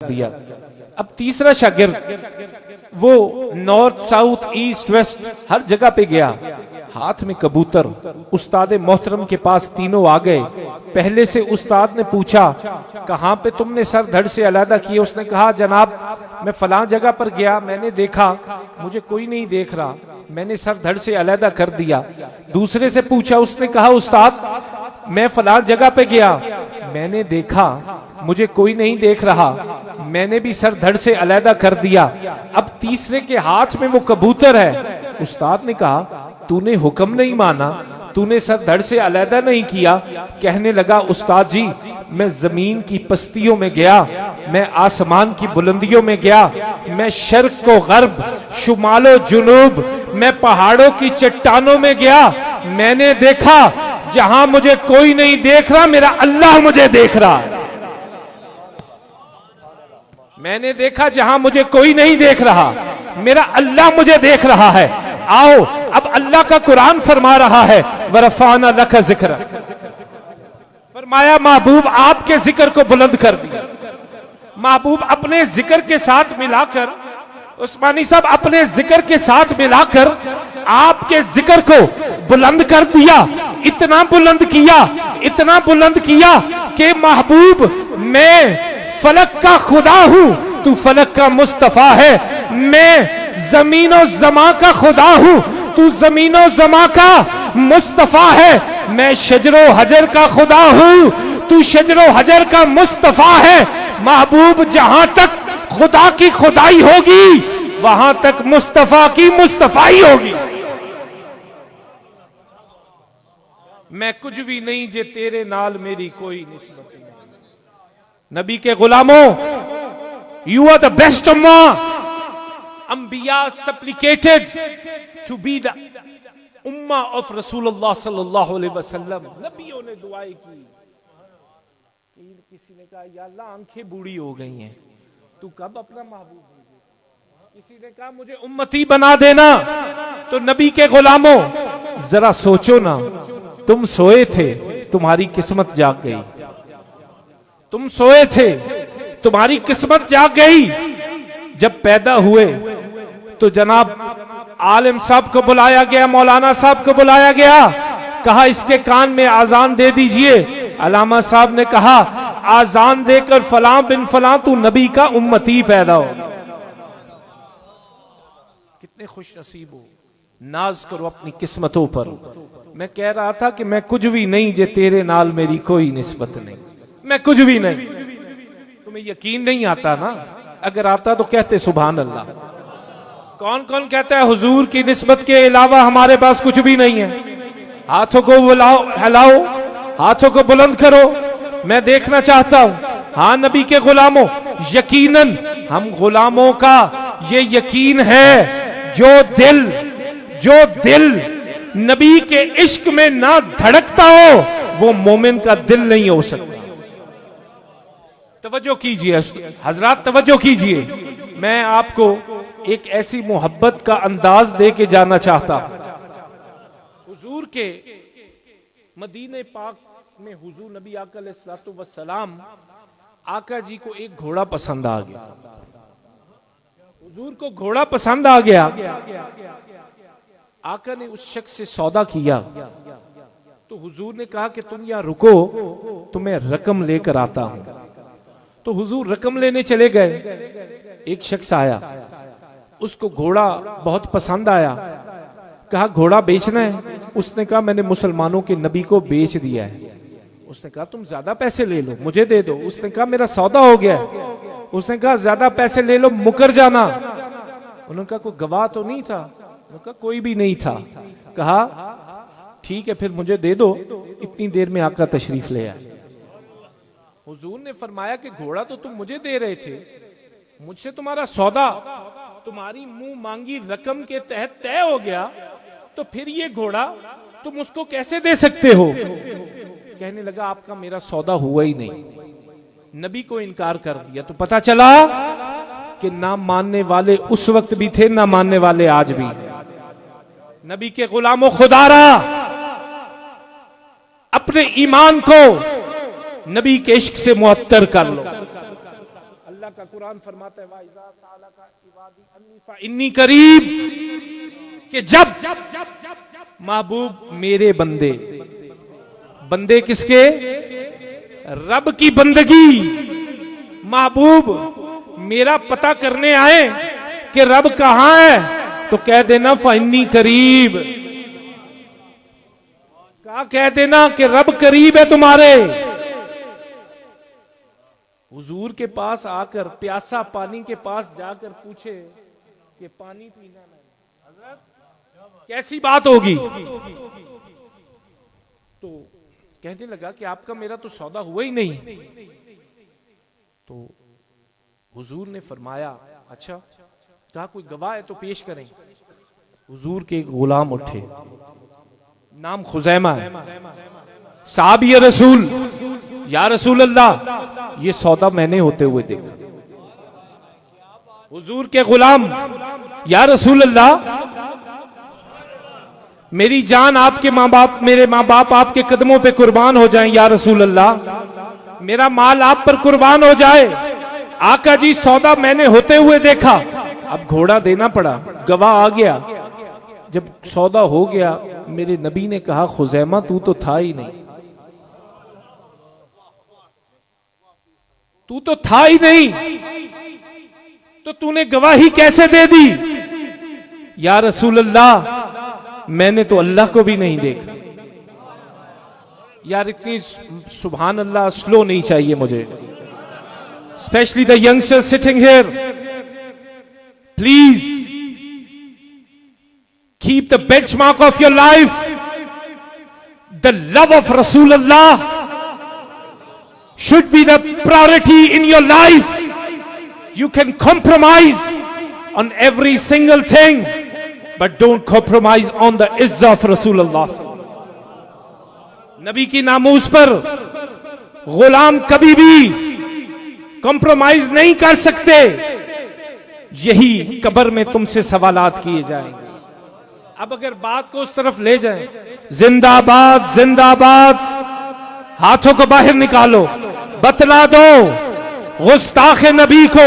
दिया। अब तीसरा शागिर्द वो नॉर्थ साउथ ईस्ट वेस्ट हर जगह पे गया, हाथ में कबूतर। उस्ताद मोहतरम के पास तीनों आ गए। पहले से उस्ताद ने पूछा कहाँ पे तुमने सर धड़ से अलहदा किए? उसने कहा जनाब मैं फलां जगह पर गया, मैंने देखा मुझे कोई नहीं देख रहा, मैंने सर धड़ से अलहदा कर दिया। दूसरे से पूछा, उसने कहा उस्ताद मैं फलां जगह पे गया, मैंने देखा मुझे कोई नहीं देख रहा, मैंने भी सर धड़ से अलहदा कर दिया। अब तीसरे के हाथ में वो कबूतर है। उस्ताद ने कहा तूने हुक्म नहीं माना, तूने सर धड़ से अलहदा नहीं किया। कहने लगा उस्ताद जी मैं जमीन की पस्तियों में गया, मैं आसमान की बुलंदियों में गया, मैं शर्क को गर्ब शुमालो जुनूब, मैं पहाड़ों की चट्टानों में गया, मैंने देखा जहां मुझे कोई नहीं देख रहा मेरा अल्लाह मुझे देख रहा है। मैंने देखा जहां मुझे कोई नहीं देख रहा मेरा अल्लाह मुझे देख रहा है। आओ अब अल्लाह का कुरान फरमा रहा है वरफाना लका जिक्र, फरमाया महबूब आपके जिक्र को बुलंद कर दिया। महबूब अपने जिक्र के साथ मिलाकर, उस्मानी साहब अपने जिक्र के साथ मिलाकर आपके जिक्र को बुलंद कर दिया। इतना बुलंद किया, इतना बुलंद किया कि महबूब मैं फलक का खुदा हूं, तू फलक का मुस्तफा है, मैं जमीनो जमा का खुदा हूं, तू जमीनो जमा का मुस्तफा है, मैं शजरो हजर का खुदा हूं, तू शजरो हजर का मुस्तफा है। महबूब जहां तक खुदा की खुदाई होगी वहां तक मुस्तफा की मुस्तफाई होगी। मैं कुछ भी नहीं जे तेरे नाल मेरी कोई निस्बत नहीं। नबी के गुलामों, यू आर द बेस्ट उम्मा। अंबिया सप्लिकेटेड टू बी द उम्मा ऑफ रसूलुल्लाह सल्लल्लाहु अलैहि वसल्लम। नबियों ने दुआएं की। किसी ने कहा या अल्लाह आंखें बूढ़ी हो गई हैं, तू कब अपना महबूब होगा? किसी ने कहा मुझे उम्मती बना देना। तो नबी के गुलामों जरा सोचो ना, तुम सोए थे तुम्हारी किस्मत जाग गई, तुम सोए थे तुम्हारी किस्मत जाग गई। जब पैदा हुए तो जनाब आलिम साहब को बुलाया गया, मौलाना साहब को बुलाया गया, कहा इसके कान में आजान दे दीजिए। अलामा साहब ने कहा आजान देकर फलां बिन फलां तू नबी का उम्मती पैदा हो। कितने खुश नसीब हो, नाज करो अपनी किस्मतों पर। मैं कह रहा था कि मैं कुछ भी नहीं जे तेरे नाल मेरी कोई निस्बत नहीं, मैं कुछ भी नहीं। तुम्हें यकीन नहीं आता ना? अगर आता तो कहते सुभान अल्लाह। कौन कौन कहता है हुजूर की निस्बत के अलावा हमारे पास कुछ भी नहीं है? हाथों को बुलाओ, हिलाओ, हाथों को बुलंद करो, मैं देखना चाहता हूं। हाँ नबी के गुलामों, यकीनन हम गुलामों का ये यकीन है जो दिल नबी के इश्क में ना धड़कता हो वो मोमिन का दिल नहीं हो सकता। तवज्जो कीजिए हजरात, तवज्जो कीजिए। मैं आपको एक ऐसी मोहब्बत का अंदाज दे के जाना चाहता हूं। हुजूर के मदीने पाक में हुजूर नबी आका अलैहिस्सलातु वस्सलाम, आका जी को एक घोड़ा पसंद आ गया। हुजूर को घोड़ा पसंद आ गया। आका ने उस शख्स से सौदा किया तो हुजूर ने कहा कि तुम यहाँ रुको, तुम्हें रकम लेकर आता हूं। तो हुजूर रकम लेने चले गए। एक शख्स आया, उसको घोड़ा बहुत पसंद आया, कहा घोड़ा बेचना है? उसने कहा मैंने मुसलमानों के नबी को बेच दिया है। उसने कहा तुम ज्यादा पैसे ले लो, मुझे दे दो। उसने कहा मेरा सौदा हो गया। उसने कहा ज्यादा पैसे ले लो, मुकर जाना। उन्होंने कहा कोई गवाह तो नहीं था? उन्होंने कहा कोई भी नहीं था। कहा ठीक है फिर मुझे दे दो। इतनी देर में आका तशरीफ ले आए। हुजूर ने फरमाया कि घोड़ा तो तुम मुझे दे रहे थे, मुझसे तुम्हारा सौदा तुम्हारी मुंह मांगी रकम के तहत तय हो गया, तो फिर ये घोड़ा तुम उसको कैसे दे सकते हो? कहने लगा आपका मेरा सौदा हुआ ही नहीं। नबी को इनकार कर दिया। तो पता चला कि ना मानने वाले उस वक्त भी थे, ना मानने वाले आज भी। नबी के गुलामों, खुदारा अपने ईमान को नबी के इश्क से मुअत्तर कर लो। अल्लाह अल्लाह का कुरान फरमाता है वाइज़ा सालका इबादी अन्नी फइन्नी करीब, कि जब महबूब मेरे बंदे, बंदे किसके? रब की बंदगी, महबूब मेरा पता करने आए कि रब कहां है, तो कह देना फइन्नी करीब, कह देना कि रब करीब है तुम्हारे। हुजूर के पास आकर प्यासा पानी के पास जाकर पूछे कि पानी पीना नहीं, हज़रत कैसी बात होगी? तो कहने लगा कि आपका मेरा तो सौदा हुआ ही नहीं। तो हुजूर ने फरमाया अच्छा, कहा कोई गवाह है तो पेश करें। हुजूर के एक गुलाम उठे, नाम खुजैमा है, साहबी रसूल, या रसूल अल्लाह ये सौदा मैंने होते हुए देखा। हुजूर के गुलाम, या रसूल अल्लाह मेरी जान आपके माँ बाप, मेरे माँ बाप आपके कदमों पे कुर्बान हो जाएं, या रसूल अल्लाह मेरा माल आप पर कुर्बान हो जाए। आका जी सौदा मैंने होते हुए देखा। अब घोड़ा देना पड़ा, गवाह आ गया। जब सौदा हो गया, मेरे नबी ने कहा खुजैमा तू तो था ही नहीं, तू तो था ही नहीं, तो तूने गवाही कैसे दे दी? या रसूल अल्लाह मैंने तो अल्लाह को भी नहीं देखा। यार इतनी सुभान अल्लाह स्लो नहीं चाहिए मुझे, specially the youngsters sitting here, please keep the benchmark of your life, the love of Rasulullah should be the priority in your life. You can compromise on every single thing, but don't compromise on the izzah of Rasulullah. नबी की नामूस पर गुलाम कभी भी compromise नहीं कर सकते। यही कब्र में तुमसे सवालात किए जाएंगे। अब अगर बात को उस तरफ ले जाएं, जिंदाबाद जिंदाबाद, हाथों को बाहर निकालो, बतला दो गुस्ताखे नबी को